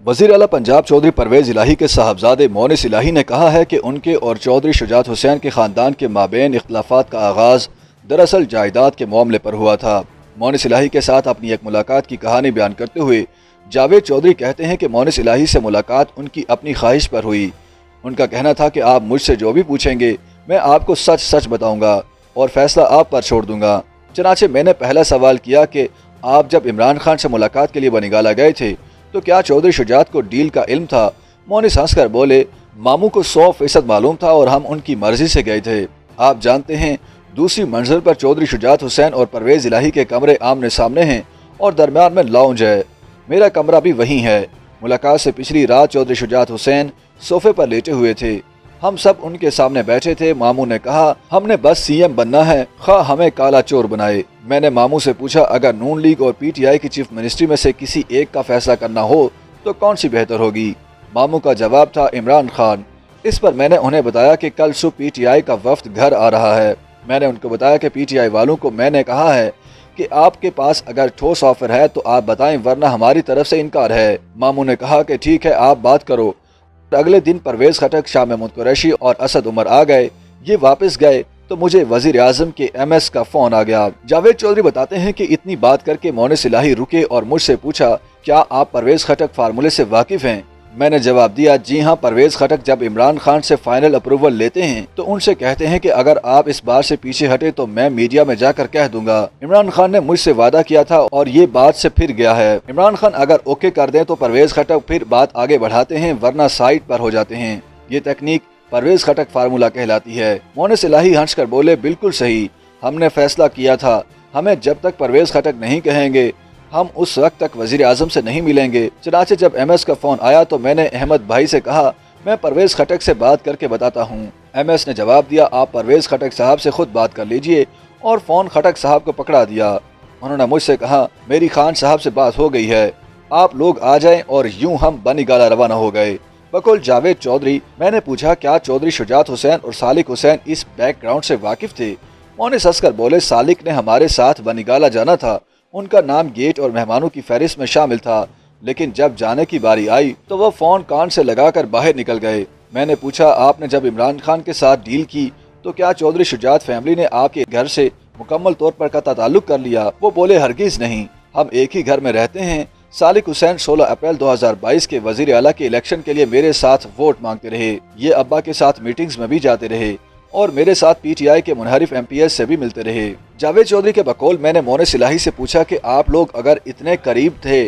वज़ीर आला पंजाब चौधरी परवेज़ इलाही के साहबजादे मोनिस इलाही ने कहा है कि उनके और चौधरी शुजात हुसैन के ख़ानदान के माबैन इख्तिलाफ़ात का आगाज़ दरअसल जायदाद के मामले पर हुआ था। मोनिस इलाही के साथ अपनी एक मुलाकात की कहानी बयान करते हुए जावेद चौधरी कहते हैं कि मोनिस इलाही से मुलाकात उनकी अपनी ख्वाहिश पर हुई। उनका कहना था कि आप मुझसे जो भी पूछेंगे मैं आपको सच सच बताऊँगा और फैसला आप पर छोड़ दूँगा। चनाचे मैंने पहला सवाल किया कि आप जब इमरान खान से मुलाकात के लिए बनिगाला गए थे तो क्या चौधरी शुजात को डील का इल्म था? मोनिस हंसकर बोले, मामू को 100% मालूम था और हम उनकी मर्जी से गए थे। आप जानते हैं दूसरी मंजिल पर चौधरी शुजात हुसैन और परवेज़ इलाही के कमरे आमने सामने हैं और दरमियान में लाउंज है। मेरा कमरा भी वहीं है। मुलाकात से पिछली रात चौधरी शुजात हुसैन सोफे पर लेटे हुए थे। हम सब उनके सामने बैठे थे। मामू ने कहा, हमने बस सीएम बनना है, खा हमें काला चोर बनाए। मैंने मामू से पूछा, अगर नून लीग और पीटीआई की चीफ मिनिस्ट्री में से किसी एक का फैसला करना हो तो कौन सी बेहतर होगी? मामू का जवाब था इमरान खान। इस पर मैंने उन्हें बताया कि कल सुबह पीटीआई का वफ्द घर आ रहा है। मैंने उनको बताया कि पीटीआई वालों को मैंने कहा है कि आपके पास अगर ठोस ऑफर है तो आप बताएं, वरना हमारी तरफ से इनकार है। मामू ने कहा कि ठीक है, आप बात करो। अगले दिन परवेज़ खटक, शाह महमूद कुरैशी और असद उमर आ गए। ये वापस गए तो मुझे वजीर आजम के एमएस का फोन आ गया। जावेद चौधरी बताते हैं कि इतनी बात करके मोनिस इलाही रुके और मुझसे पूछा, क्या आप परवेज़ खटक फार्मूले से वाकिफ हैं? मैंने जवाब दिया, जी हाँ। परवेज़ खटक जब इमरान खान से फाइनल अप्रूवल लेते हैं तो उनसे कहते हैं कि अगर आप इस बार से पीछे हटे तो मैं मीडिया में जाकर कह दूंगा इमरान खान ने मुझसे वादा किया था और ये बात से फिर गया है। इमरान खान अगर ओके कर दें तो परवेज़ खटक फिर बात आगे बढ़ाते हैं, वरना साइड पर हो जाते हैं। ये तकनीक परवेज़ खटक फार्मूला कहलाती है। मोनिस इलाही हंस कर बोले, बिल्कुल सही, हमने फैसला किया था। हमें जब तक परवेज़ खटक नहीं कहेंगे हम उस वक्त तक वजीर आजम से नहीं मिलेंगे। चनाचे जब एमएस का फोन आया तो मैंने अहमद भाई से कहा, मैं परवेज़ खटक से बात करके बताता हूँ। एमएस ने जवाब दिया, आप परवेज़ खटक साहब से खुद बात कर लीजिए, और फ़ोन खटक साहब को पकड़ा दिया। उन्होंने मुझसे कहा, मेरी खान साहब से बात हो गई है, आप लोग आ जाएं, और यूं हम बनिगाला रवाना हो गए। बकौल जावेद चौधरी मैंने पूछा, क्या चौधरी शुजात हुसैन और सालिक हुसैन इस बैकग्राउंड से वाकिफ थे? मोनिस हंसकर बोले, सालिक ने हमारे साथ बनिगाला जाना था, उनका नाम गेट और मेहमानों की फहरिस्त में शामिल था, लेकिन जब जाने की बारी आई तो वो फ़ोन कान से लगाकर बाहर निकल गए। मैंने पूछा, आपने जब इमरान खान के साथ डील की तो क्या चौधरी शुजात फैमिली ने आपके घर से मुकम्मल तौर पर कता ताल्लुक कर लिया? वो बोले, हरगिज़ नहीं, हम एक ही घर में रहते हैं। सालिक हुसैन 16 अप्रैल 2022 के वजीर आला के इलेक्शन के लिए मेरे साथ वोट मांगते रहे। ये अब्बा के साथ मीटिंग्स में भी जाते रहे और मेरे साथ पीटीआई के मुनहरिफ एमपीएस से भी मिलते रहे। जावेद चौधरी के बकौल मैंने मोनिस इलाही से पूछा कि आप लोग अगर इतने करीब थे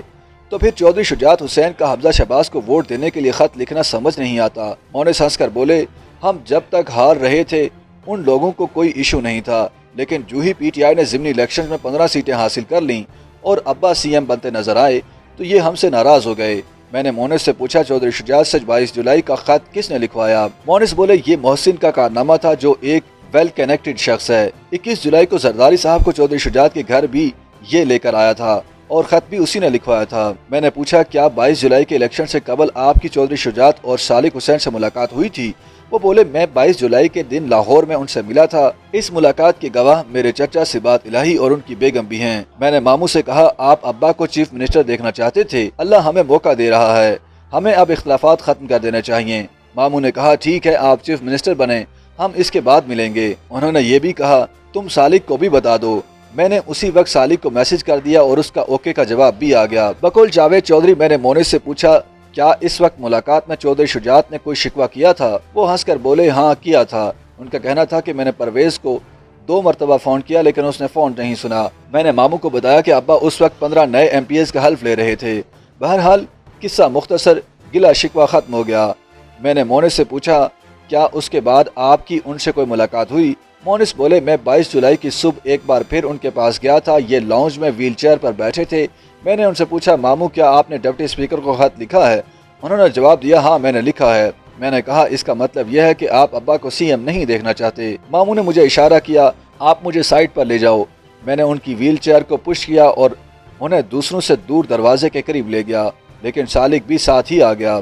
तो फिर चौधरी शुजात हुसैन का हमजा शहबाज को वोट देने के लिए खत लिखना समझ नहीं आता? मोनिस हंसकर बोले, हम जब तक हार रहे थे उन लोगों को कोई इशू नहीं था, लेकिन जो ही पीटीआई ने ज़िमनी इलेक्शन में 15 सीटें हासिल कर लीं और अब्बा सीएम बनते नजर आए तो ये हमसे नाराज हो गए। मैंने मोनिस से पूछा, चौधरी शुजात से 22 जुलाई का खत किसने लिखवाया? मोनिस बोले, ये मोहसिन का कारनामा था जो एक वेल कनेक्टेड शख्स है। 21 जुलाई को जरदारी साहब को चौधरी शुजात के घर भी ये लेकर आया था और खत भी उसी ने लिखवाया था। मैंने पूछा, क्या 22 जुलाई के इलेक्शन से कबल आपकी चौधरी शुजात और सालिक हुसैन से मुलाकात हुई थी? वो बोले, मैं 22 जुलाई के दिन लाहौर में उनसे मिला था। इस मुलाकात के गवाह मेरे चचा सिबात इलाही और उनकी बेगम भी हैं। मैंने मामू से कहा, आप अब्बा को चीफ मिनिस्टर देखना चाहते थे, अल्लाह हमें मौका दे रहा है, हमें अब इख्तिलाफात खत्म कर देने चाहिए। मामू ने कहा, ठीक है, आप चीफ मिनिस्टर बने, हम इसके बाद मिलेंगे। उन्होंने ये भी कहा, तुम सालिक को भी बता दो। मैंने उसी वक्त सालिक को मैसेज कर दिया और उसका ओके का जवाब भी आ गया। बकौल जावेद चौधरी मैंने मोनिस से पूछा, क्या इस वक्त मुलाकात में चौधरी शुजात ने कोई शिकवा किया था? वो हंसकर बोले, हाँ किया था। उनका कहना था कि मैंने परवेज़ को 2 मरतबा फ़ोन किया लेकिन उसने फ़ोन नहीं सुना। मैंने मामू को बताया कि अब्बा उस वक्त 15 नए एमपीएस का हल्फ ले रहे थे। बहरहाल किस्सा मुख्तसर, गिला शिकवा ख़त्म हो गया। मैंने मोनिस से पूछा, क्या उसके बाद आपकी उनसे कोई मुलाकात हुई? मोनिस बोले, मैं 22 जुलाई की सुबह एक बार फिर उनके पास गया था। ये लॉन्ज में व्हील चेयर पर बैठे थे। मैंने उनसे पूछा, मामू क्या आपने डिप्टी स्पीकर को खत लिखा है? उन्होंने जवाब दिया, हाँ मैंने लिखा है। मैंने कहा, इसका मतलब यह है कि आप अब्बा को सीएम नहीं देखना चाहते। मामू ने मुझे इशारा किया, आप मुझे साइड पर ले जाओ। मैंने उनकी व्हील चेयर को पुश किया और उन्हें दूसरों से दूर दरवाजे के करीब ले गया, लेकिन सालिक भी साथ ही आ गया।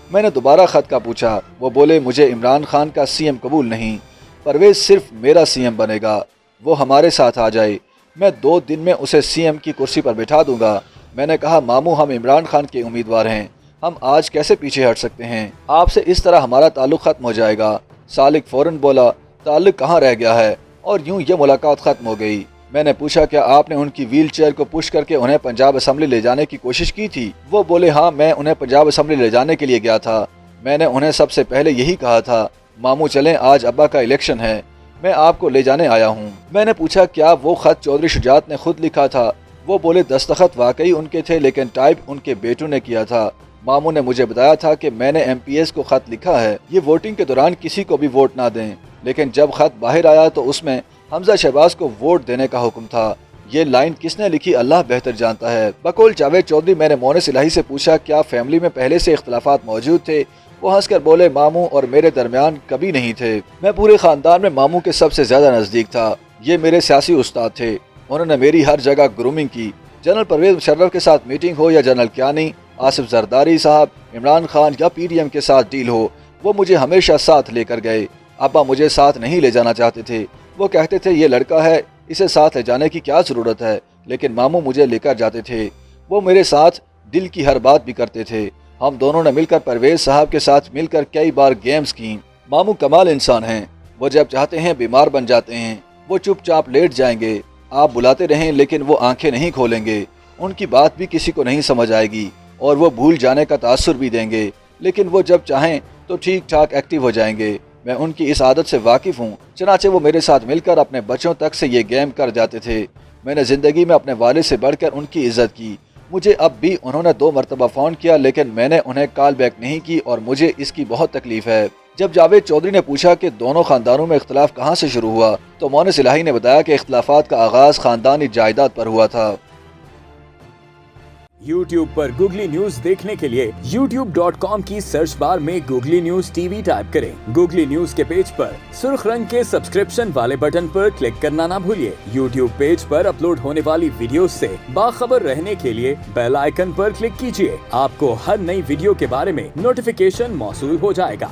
मैंने दोबारा खत का पूछा। वो बोले, मुझे इमरान खान का सीएम कबूल नहीं, परवेज़ सिर्फ मेरा सीएम बनेगा, वो हमारे साथ आ जाए, मैं 2 दिन में उसे सीएम की कुर्सी पर बिठा दूंगा। मैंने कहा, मामू हम इमरान खान के उम्मीदवार हैं, ہم آج کیسے پیچھے ہٹ سکتے ہیں؟ آپ سے اس طرح ہمارا تعلق ختم ہو جائے گا۔ سالک فوراً بولا، تعلق کہاں رہ گیا ہے؟ اور یوں یہ ملاقات ختم ہو گئی۔ میں نے پوچھا، کیا آپ نے ان کی ویل چیئر کو پش کر کے انہیں پنجاب اسمبلی لے جانے کی کوشش کی تھی؟ وہ بولے، ہاں میں انہیں پنجاب اسمبلی لے جانے کے لیے گیا تھا۔ میں نے انہیں سب سے پہلے یہی کہا تھا، ماموں چلیں، آج ابا کا الیکشن ہے، میں آپ کو لے جانے آیا ہوں۔ میں نے پوچھا، کیا وہ خط چودھری شجاعت نے خود لکھا تھا؟ وہ بولے، دستخط واقعی ان کے تھے لیکن ٹائپ ان کے بیٹوں نے کیا تھا۔ ماموں نے مجھے بتایا تھا کہ میں نے ایم پی ایس کو خط لکھا ہے، یہ ووٹنگ کے دوران کسی کو بھی ووٹ نہ دیں، لیکن جب خط باہر آیا تو اس میں حمزہ شہباز کو ووٹ دینے کا حکم تھا۔ یہ لائن کس نے لکھی اللہ بہتر جانتا ہے۔ بقول جاوید چودھری میں نے مونس الہی سے پوچھا، کیا فیملی میں پہلے سے اختلافات موجود تھے؟ وہ ہنس کر بولے، ماموں اور میرے درمیان کبھی نہیں تھے، میں پورے خاندان میں ماموں کے سب سے زیادہ نزدیک تھا، یہ میرے سیاسی استاد تھے، انہوں نے میری ہر جگہ گرومنگ کی، جنرل پرویز مشرف کے ساتھ میٹنگ ہو یا جنرل کیانی، آصف زرداری صاحب، عمران خان یا پی ڈی ایم کے ساتھ ڈیل ہو، وہ مجھے ہمیشہ ساتھ لے کر گئے۔ ابا مجھے ساتھ نہیں لے جانا چاہتے تھے، وہ کہتے تھے یہ لڑکا ہے، اسے ساتھ لے جانے کی کیا ضرورت ہے، لیکن ماموں مجھے لے کر جاتے تھے، وہ میرے ساتھ دل کی ہر بات بھی کرتے تھے۔ ہم دونوں نے مل کر پرویز صاحب کے ساتھ مل کر کئی بار گیمز کی۔ ماموں کمال انسان ہیں، وہ جب چاہتے ہیں بیمار بن جاتے ہیں، وہ چپ چاپ لیٹ جائیں گے، آپ بلاتے رہیں لیکن وہ آنکھیں نہیں کھولیں گے، ان کی بات بھی کسی کو نہیں سمجھ آئے گی اور وہ بھول جانے کا تاثر بھی دیں گے، لیکن وہ جب چاہیں تو ٹھیک ٹھاک ایکٹیو ہو جائیں گے۔ میں ان کی اس عادت سے واقف ہوں، چنانچہ وہ میرے ساتھ مل کر اپنے بچوں تک سے یہ گیم کر جاتے تھے۔ میں نے زندگی میں اپنے والد سے بڑھ کر ان کی عزت کی، مجھے اب بھی انہوں نے 2 مرتبہ فون کیا لیکن میں نے انہیں کال بیک نہیں کی اور مجھے اس کی بہت تکلیف ہے۔ جب جاوید چودھری نے پوچھا کہ دونوں خاندانوں میں اختلاف کہاں سے شروع ہوا تو مونس الہی نے بتایا کہ اختلافات کا آغاز خاندانی جائیداد پر ہوا تھا۔ YouTube پر گوگلی نیوز دیکھنے کے لیے youtube.com کی سرچ بار میں googly news T V type کریں۔ گوگلی نیوز کے پیج پر سرخ رنگ کے سبسکرپشن والے بٹن پر کلک کرنا نہ بھولیے۔ YouTube پیج پر اپلوڈ ہونے والی ویڈیوز سے باخبر رہنے کے لیے بیل آئیکن پر کلک کیجیے۔ آپ کو ہر نئی ویڈیو کے بارے میں نوٹیفیکیشن موصول ہو جائے گا۔